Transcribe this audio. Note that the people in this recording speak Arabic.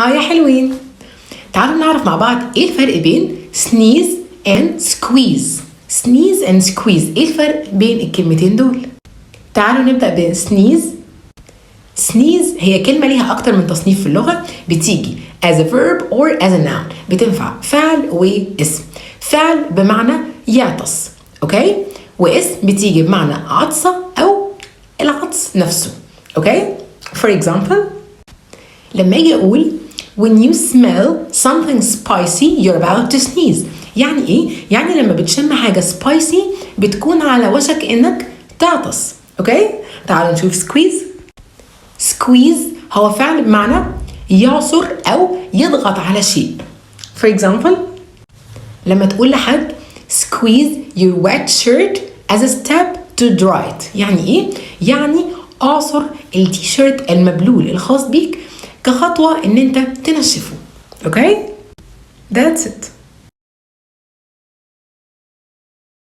هاي يا حلوين، تعالوا نعرف مع بعض ايه الفرق بين sneeze and squeeze. sneeze and squeeze، ايه الفرق بين الكلمتين دول؟ تعالوا نبدأ ب sneeze. sneeze هي كلمة ليها أكتر من تصنيف في اللغة، بتيجي as a verb or as a noun، بتنفع فعل واسم. فعل بمعنى يعطس، اوكي، واسم بتيجي بمعنى عطسة أو العطس نفسه، اوكي. for example لما اجي اقول when you smell something spicy you're about to sneeze، يعني ايه؟ يعني لما بتشم حاجة spicy بتكون على وشك انك تعطس، اوكي. تعالوا نشوف squeeze. squeeze هو فعل بمعنى يعصر او يضغط على شيء. for example لما تقول لحد squeeze your wet shirt as a step to dry it، يعني ايه؟ يعني اعصر التيشيرت المبلول الخاص بيك كخطوة ان انت تنشفه، اوكي. that's it.